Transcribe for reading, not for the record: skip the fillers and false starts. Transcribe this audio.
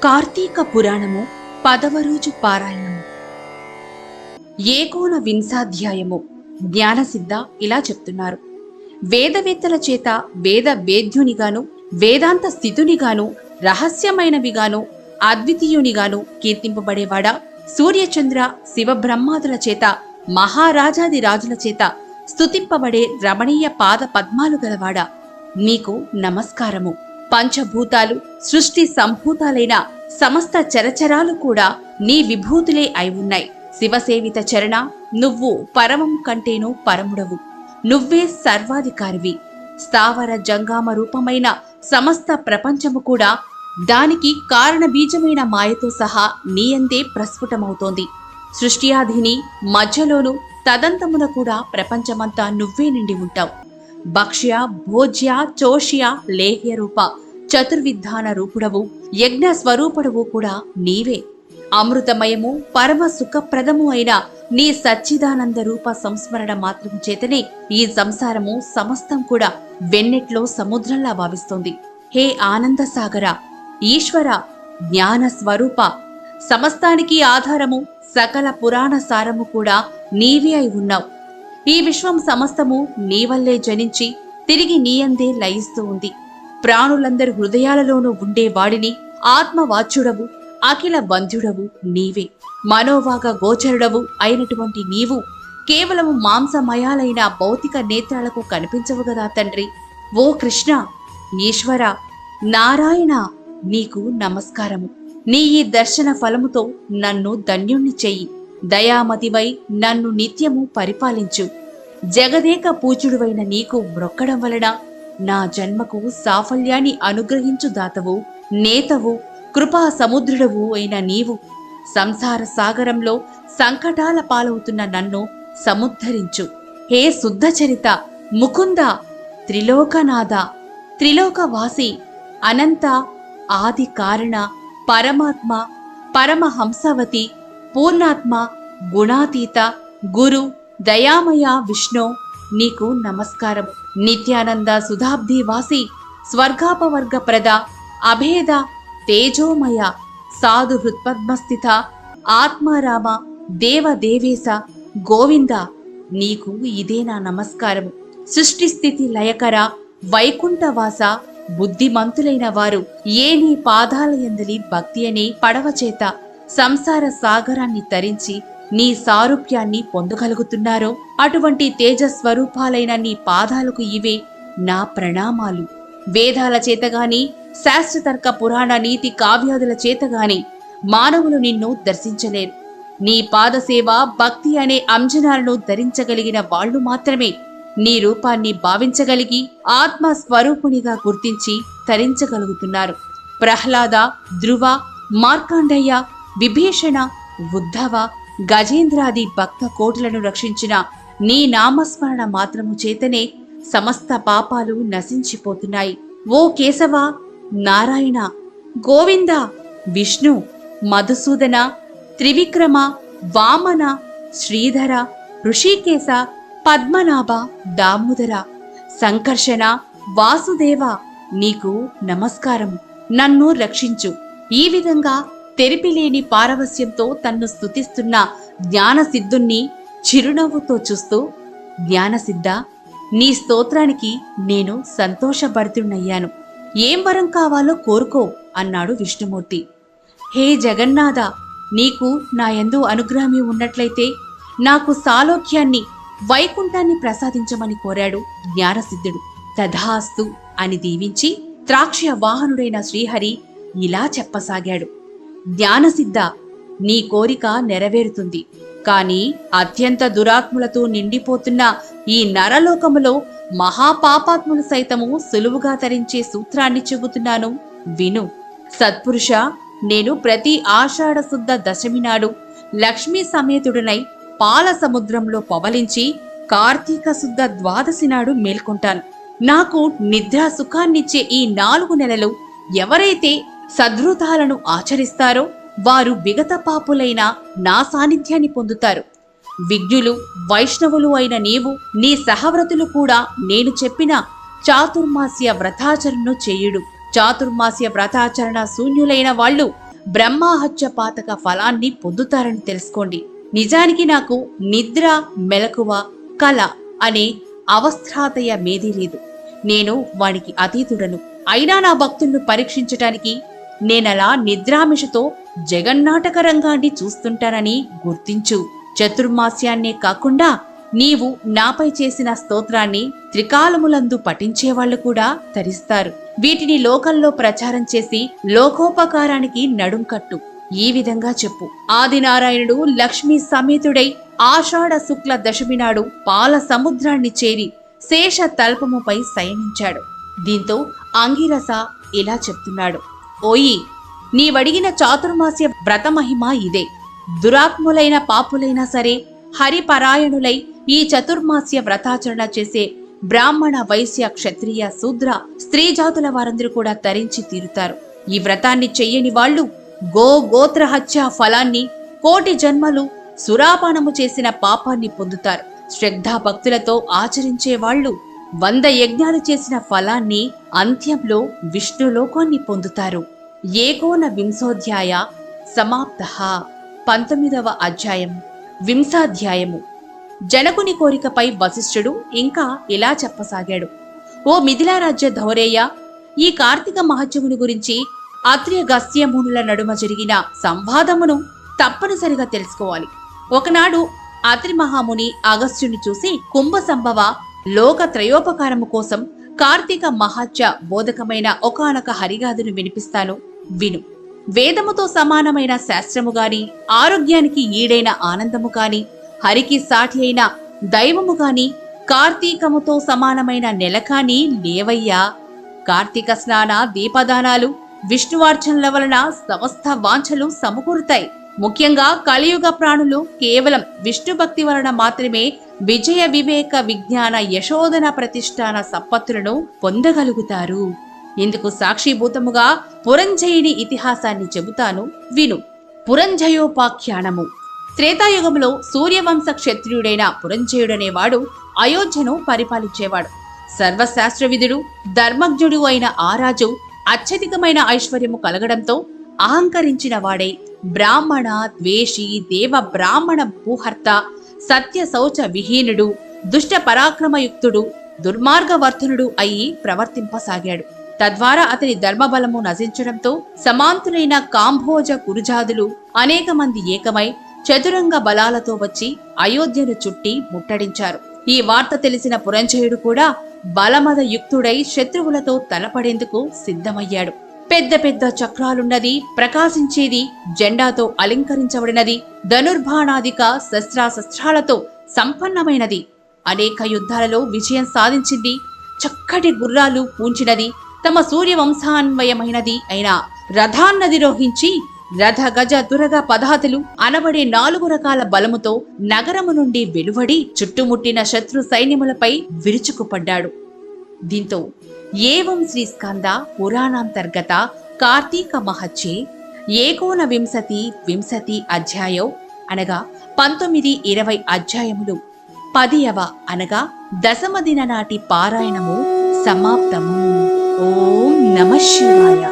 కార్తీక పురాణము 10వ రోజు పారాయణము. ఏకోన వింశాధ్యాయము. జ్ఞానసిద్ధ ఇలా చెప్తున్నారు. వేదవేత్తల చేత వేద వేద్యునిగాను, వేదాంత స్థితునిగాను, రహస్యమైనవిగాను, అద్వితీయునిగాను కీర్తింపబడేవాడా, సూర్యచంద్ర శివబ్రహ్మాదుల చేత, మహారాజాది రాజుల చేత స్తుతింపబడే రమణీయ పాద పద్మాలు గలవాడా, నీకు నమస్కారము. పంచభూతాలు సృష్టి సంభూతాలైన సమస్త చరచరాలు కూడా నీ విభూతులే అయి ఉన్నాయి. శివసేవిత చరణ, నువ్వు పరమం కంటేనూ పరముడవు. నువ్వే సర్వాధికారివి. స్థావర జంగామ రూపమైన సమస్త ప్రపంచము కూడా దానికి కారణ బీజమైన మాయతో సహా నీయందే ప్రస్ఫుటమవుతోంది. సృష్టియాధిని మధ్యలోనూ తదంతమున కూడా ప్రపంచమంతా నువ్వే నిండి ఉంటావు. భక్ష్య భోజ్య చోష్య లేహ్య రూప చతుర్విధాన రూపుడవు, యజ్ఞ స్వరూపుడవు కూడా నీవే. అమృతమయము పరమ సుఖప్రదము అయిన నీ సచ్చిదానంద రూప సంస్మరణ మాత్రము చేతనే ఈ సంసారము సమస్తం కూడా వెన్నెట్లో సముద్రంలా భావిస్తోంది. హే ఆనంద సాగర, ఈశ్వర, జ్ఞాన స్వరూప, సమస్తానికి ఆధారము, సకల పురాణ సారము కూడా నీవే అయి ఉన్నావు. ఈ విశ్వం సమస్తము నీవల్లే జనించి తిరిగి నీయందే లయిస్తూ ఉంది. ప్రాణులందరి హృదయాలలోనూ ఉండే వాడిని ఆత్మవాచ్యుడవు, అఖిల బంధుడవు నీవే. మనోవాగ గోచరుడవు అయినటువంటి నీవు కేవలము మాంసమయాలైన భౌతిక నేత్రాలకు కనిపించవు గదా తండ్రి. ఓ కృష్ణ, ఈశ్వర, నారాయణ, నీకు నమస్కారము. నీ ఈ దర్శన ఫలముతో నన్ను ధన్యుణ్ణి చెయ్యి. దయామతివై నన్ను నిత్యము పరిపాలించు. జగదేక పూజ్యుడువైన నీకు మ్రొక్కడం వలన నా జన్మకు సాఫల్యాన్ని అనుగ్రహించు దాతవు, నేతవు, కృపా సముద్రుడవు అయిన నీవు సంసార సాగరంలో సంకటాల పాలవుతున్న నన్ను సముద్ధరించు. హే శుద్ధచరిత, ముకుంద, త్రిలోకనాథ, త్రిలోకవాసి, అనంత, ఆది కారణ, పరమాత్మ, పరమహంసవతి, పూర్ణాత్మ, గుణాతీత, గురు, దయామయ విష్ణు, నీకు నమస్కారము. నిత్యానంద సుధాబ్ది వాసి, స్వర్గాపవర్గ ప్రద, అభేద, తేజోమయ, సాధు హృత్పద్మస్థిత, ఆత్మారామ, దేవదేవేశ, గోవింద, నీకు ఇదే నా నమస్కారము. సృష్టి స్థితి లయకర, వైకుంఠవాస, బుద్ధిమంతులైన వారు ఏ నీ పాదాలయందలి భక్తి అనే పడవ చేత సంసార సాగరాన్ని తరించి నీ సారూప్యాన్ని పొందగలుగుతున్నారో అటువంటి తేజస్వరూపాలైన నీ పాదాలకు ఇవే నా ప్రణామాలు. వేదాల చేతగాని, శాస్త్రతర్క పురాణ నీతి కావ్యాదుల చేతగాని మానవులు నిన్ను దర్శించలేరు. నీ పాదసేవ, భక్తి అనే అంజనాలను ధరించగలిగిన వాళ్లు మాత్రమే నీ రూపాన్ని భావించగలిగి ఆత్మస్వరూపునిగా గుర్తించి తరించగలుగుతున్నారు. ప్రహ్లాద, ధ్రువ, మార్కండయ్య, విభీషణ, ఉద్ధవ, గజేంద్రాది భక్త కోటులను రక్షించిన నీ నామస్మరణ మాత్రము చేతనే సమస్త పాపాలు నశించిపోతున్నాయి. ఓ కేశవ, నారాయణ, గోవింద, విష్ణు, మధుసూదన, త్రివిక్రమ, వామన, శ్రీధర, ఋషికేశ, పద్మనాభ, దామోదర, సంకర్షణ, వాసుదేవ, నీకు నమస్కారము. నన్ను రక్షించు. ఈ విధంగా తెరిపిలేని పారవస్యంతో తన్ను స్తుతిస్తున్న జ్ఞానసిద్ధుణ్ణి చిరునవ్వుతో చూస్తూ, జ్ఞానసిద్ధ, నీ స్తోత్రానికి నేను సంతోషభరితుణ్ణయ్యాను. ఏం వరం కావాలో కోరుకో అన్నాడు విష్ణుమూర్తి. హే జగన్నాథ, నీకు నా యందు అనుగ్రహమే ఉన్నట్లయితే నాకు సాలోక్యాన్ని, వైకుంఠాన్ని ప్రసాదించమని కోరాడు జ్ఞానసిద్ధుడు. తథాస్తు అని దీవించి త్రాక్ష్య వాహనుడైన శ్రీహరి ఇలా చెప్పసాగాడు. జ్ఞానసిద్ధ, నీ కోరిక నెరవేరుతుంది. కాని అత్యంత దురాత్ములతో నిండిపోతున్న ఈ నరలోకములో మహాపాపాత్ములు సైతము సులువుగా తరించే సూత్రాన్ని చెబుతున్నాను, విను. సత్పురుష, నేను ప్రతి ఆషాఢ శుద్ధ దశమి నాడు లక్ష్మీ సమేతుడనై పాల సముద్రంలో పవలించి కార్తీక శుద్ధ ద్వాదశి నాడు మేల్కొంటాను. నాకు నిద్రా సుఖాన్నిచ్చే ఈ 4 నెలలు ఎవరైతే సద్వృతాలను ఆచరిస్తారో వారు విగత పాపులైన నా సాన్నిధ్యాన్ని పొందుతారు. విజ్ఞులు వైష్ణవులు అయిన నీవు నీ సహవ్రతులు కూడా నేను చెప్పిన చాతుర్మాస్య వ్రతాచరణను చేయుడు. చాతుర్మాస్య వ్రతాచరణ శూన్యులైన వాళ్ళు బ్రహ్మహత్య పాతక ఫలాన్ని పొందుతారని తెలుసుకోండి. నిజానికి నాకు నిద్ర, మెలకువ, కల అనే అవస్థాతయమేదీ లేదు. నేను వానికి అతీతుడను. అయినా నా భక్తులను పరీక్షించటానికి నేనలా నిద్రామిషతో జగన్నాటక రంగాన్ని చూస్తుంటానని గుర్తించు. చతుర్మాస్యాన్నే కాకుండా నీవు నాపై చేసిన స్తోత్రాన్ని త్రికాలములందు పఠించేవాళ్లు కూడా తరిస్తారు. వీటిని లోకంలో ప్రచారం చేసి లోకోపకారానికి నడుం కట్టు. ఈ విధంగా చెప్పు. ఆదినారాయణుడు లక్ష్మీ సమేతుడై ఆషాఢ శుక్ల దశమి నాడు పాల సముద్రాన్ని చేరి శేష తల్పముపై శయనించాడు. దీంతో అంగిరస ఇలా చెప్తున్నాడు: ఓయి, నీవడిగిన చాతుర్మాస్య వ్రతమహిమ ఇదే. దురాత్ములైన పాపులైనా సరే హరిపరాయణులై ఈ చతుర్మాస్య వ్రతాచరణ చేసే బ్రాహ్మణ, వైశ్య, క్షత్రియ, శూద్ర, స్త్రీ జాతుల వారందరూ కూడా తరించి తీరుతారు. ఈ వ్రతాన్ని చెయ్యని వాళ్ళు గోత్ర హత్య ఫలాన్ని, కోటి జన్మలు సురాపానము చేసిన పాపాన్ని పొందుతారు. శ్రద్ధాభక్తులతో ఆచరించే వాళ్ళు 100 యజ్ఞాలు చేసిన ఫలాన్ని, అంత్యంలో విష్ణులోకాన్ని పొందుతారు. ఏకోన వింశోధ్యాయ సమాప్తః. 19వ అధ్యాయం వింశాధ్యాయము. జనకుని కోరికపై వశిష్ఠుడు ఇంకా ఇలా చెప్పసాగాడు: ఓ మిథిలారాజ్య ధౌరేయ, ఈ కార్తీక మహత్యమును గురించి అత్ర్యగస్త్యమునుల నడుమ జరిగిన సంవాదమును తప్పనిసరిగా తెలుసుకోవాలి. ఒకనాడు అత్రి మహాముని అగస్త్యుని చూసి కుంభ సంభవ లోక త్రయోపకారము కోసం కార్తీక మహత్య బోధకమైన ఒకానొక హరిగాథను వినిపిస్తాను, విను. వేదముతో సమానమైన శాస్త్రము గాని, ఆరోగ్యానికి ఈడైన ఆనందము కాని, హరికి సాటి అయిన దైవము గాని, కార్తీకముతో సమానమైన నెల కాని లేవయ్యా. కార్తీక స్నాన, దీపదానాలు, విష్ణువార్చనల వలన సమస్త వాంఛలు సమకూరుతాయి. ముఖ్యంగా కలియుగ ప్రాణులు కేవలం విష్ణు భక్తి వలన మాత్రమే విజయ, వివేక, విజ్ఞాన, యశోధన, ప్రతిష్టాన సంపత్తులను పొందగలుగుతారు. ఇందుకు సాక్షిభూతముగా పురంజయుని ఇతిహాసాన్ని చెబుతాను, విను. పురంజయోపాఖ్యానము. త్రేతాయుగంలో సూర్యవంశ క్షత్రియుడైన పురంజయుడనేవాడు అయోధ్యను పరిపాలించేవాడు. సర్వశాస్త్రవిధుడు, ధర్మజ్ఞుడు అయిన ఆ రాజు అత్యధికమైన ఐశ్వర్యము కలగడంతో అహంకరించిన వాడై బ్రాహ్మణ ద్వేషి, దేవ బ్రాహ్మణ భూహర్త, సత్య శౌచ విహీనుడు, దుష్ట పరాక్రమయుక్తుడు, దుర్మార్గవర్ధనుడు అయి ప్రవర్తింపసాగాడు. తద్వారా అతని ధర్మబలము నశించడంతో సమాంతులైన కాంభోజ కురుజాదులు అనేక మంది ఏకమై చతురంగ బలాలతో వచ్చి అయోధ్యను చుట్టి ముట్టడించారు. ఈ వార్త తెలిసిన పురంజయుడు కూడా బలమద యుక్తుడై శత్రువులతో తలపడేందుకు సిద్ధమయ్యాడు. పెద్ద పెద్ద చక్రాలున్నది, ప్రకాశించేది, జెండాతో అలంకరించబడినది, ధనుర్బాణాదిక శస్త్రాలతో సంపన్నమైనది, అనేక యుద్ధాలలో విజయం సాధించింది, చక్కటి గుర్రాలు పూంచినది, తమ సూర్యవంశాన్వయమైనది అయిన రథాన్నధిరోహించి రథ, గజ, దురగ, పదాతులు అనబడే 4 రకాల బలముతో నగరము నుండి వెలువడి చుట్టుముట్టిన శత్రు సైన్యములపై విరుచుకుపడ్డాడు. దీంతో ఏవం శ్రీ స్కంద పురాణాంతర్గత కార్తీక మహత్యే ఏకోన వింశతి అధ్యాయో అనగా 19, 20 అధ్యాయములు 10వ అనగా దశమ దిన నాటి పారాయణము సమాప్తము. ఓం నమః శివాయ.